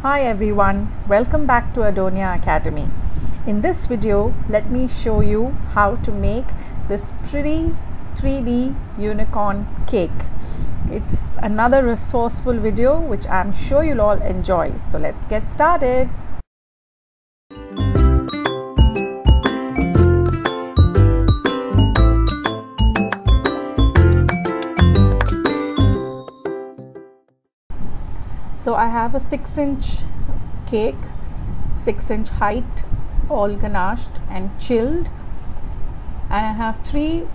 Hi everyone, welcome back to Adoniya Academy. In this video, let me show you how to make this pretty 3D unicorn cake. It's another resourceful video which I'm sure you'll all enjoy. So let's get started. So I have a 6-inch cake, 6-inch height, all ganached and chilled, and I have 3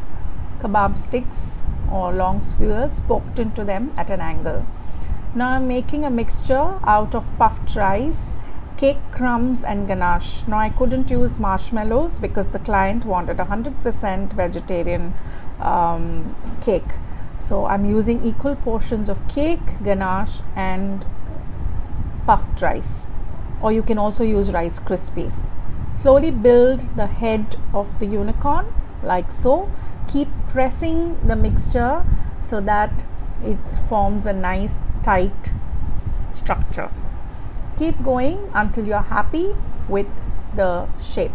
kebab sticks or long skewers poked into them at an angle. Now I'm making a mixture out of puffed rice, cake crumbs and ganache. Now I couldn't use marshmallows because the client wanted 100% vegetarian cake. So I'm using equal portions of cake, ganache and puffed rice, or you can also use Rice Krispies. Slowly build the head of the unicorn like so. Keep pressing the mixture so that it forms a nice tight structure. Keep going until you're happy with the shape.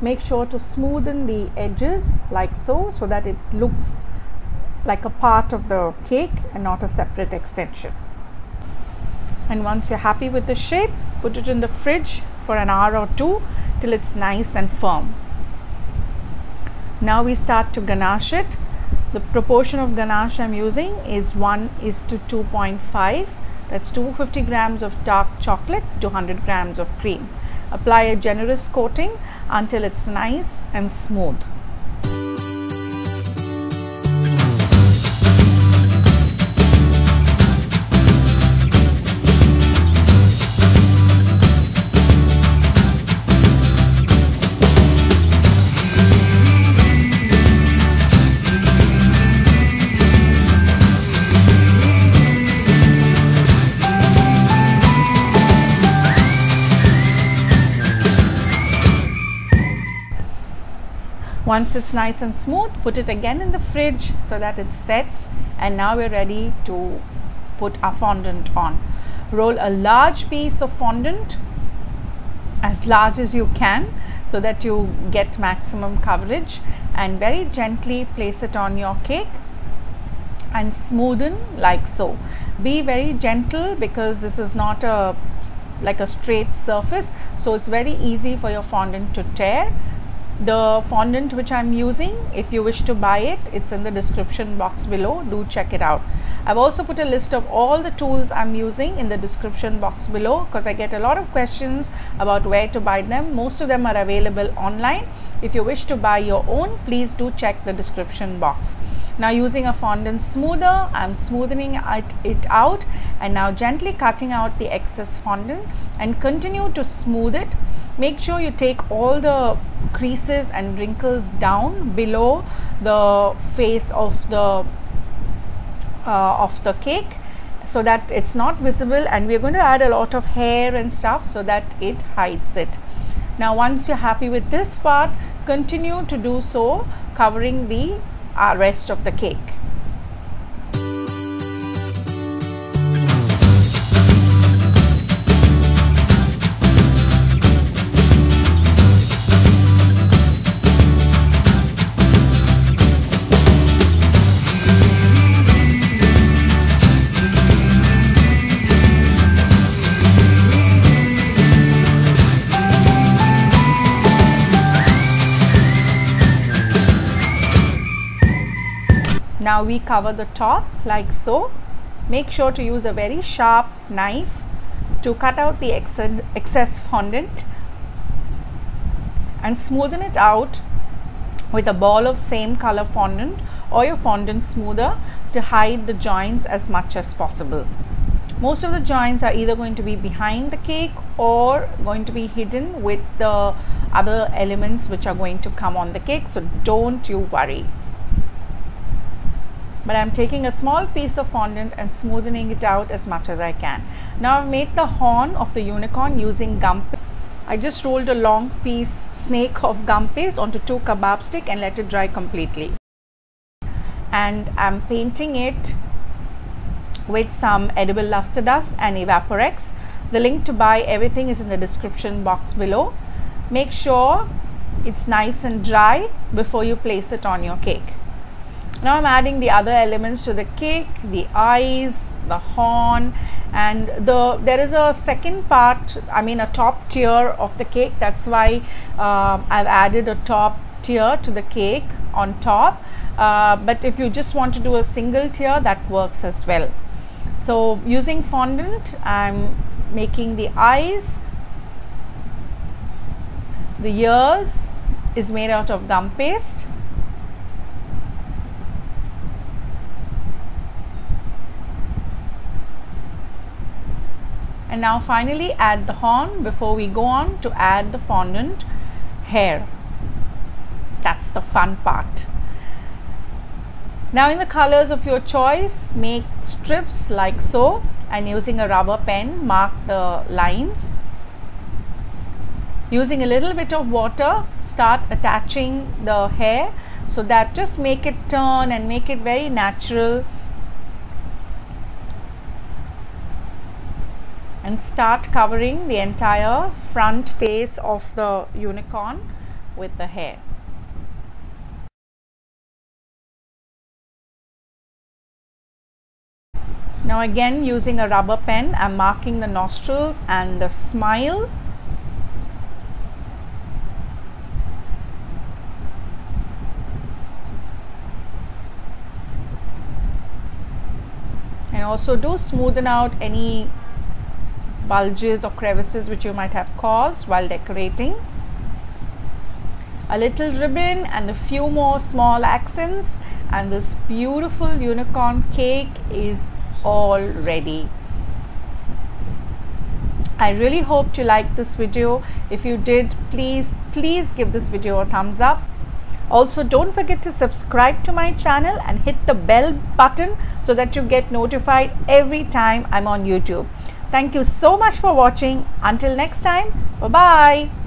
Make sure to smoothen the edges like so that it looks like a part of the cake and not a separate extension. And once you're happy with the shape, put it in the fridge for an hour or 2 till it's nice and firm. Now we start to ganache it. The proportion of ganache I'm using is 1:2.5. That's 250 grams of dark chocolate to 100 grams of cream. Apply a generous coating until it's nice and smooth. Once it's nice and smooth, put it again in the fridge so that it sets, and now we're ready to put our fondant on. Roll a large piece of fondant, as large as you can, so that you get maximum coverage, and very gently place it on your cake and smoothen like so. Be very gentle because this is not like a straight surface, so it's very easy for your fondant to tear. The fondant which I'm using, if you wish to buy it, it's in the description box below. Do check it out. I've also put a list of all the tools I'm using in the description box below because I get a lot of questions about where to buy them. Most of them are available online. If you wish to buy your own, please do check the description box. Now using a fondant smoother, I'm smoothing it out and now gently cutting out the excess fondant and continue to smooth it. Make sure you take all the creases and wrinkles down below the face of the cake so that it's not visible, and we're going to add a lot of hair and stuff so that it hides it. Now once you're happy with this part, continue to do so, covering the rest of the cake. Now we cover the top like so. Make sure to use a very sharp knife to cut out the excess fondant and smoothen it out with a ball of same color fondant or your fondant smoother to hide the joints as much as possible. Most of the joints are either going to be behind the cake or going to be hidden with the other elements which are going to come on the cake, so don't you worry. but I'm taking a small piece of fondant and smoothing it out as much as I can. Now I've made the horn of the unicorn using gum paste. I just rolled a long piece snake of gum paste onto 2 kebab stick and let it dry completely. And I'm painting it with some edible luster dust and Evaporex. The link to buy everything is in the description box below. Make sure it's nice and dry before you place it on your cake. Now I'm adding the other elements to the cake, the eyes, the horn, and there is a second part, a top tier of the cake. That's why I've added a top tier to the cake on top, but if you just want to do a single tier, that works as well. So using fondant, I'm making the eyes. The ears is made out of gum paste. And now finally add the horn before we go on to add the fondant hair. That's the fun part. Now in the colors of your choice, make strips like so, and using a rubber pen mark the lines. Using a little bit of water, start attaching the hair, so that just make it turn and make it very natural, and start covering the entire front face of the unicorn with the hair. Now again, using a rubber pen, I'm marking the nostrils and the smile. And also do smoothen out any bulges or crevices which you might have caused while decorating. A little ribbon and a few more small accents, and this beautiful unicorn cake is all ready. I really hope you liked this video. If you did, please give this video a thumbs up. Also, don't forget to subscribe to my channel and hit the bell button so that you get notified every time I'm on YouTube. Thank you so much for watching. Until next time, bye-bye.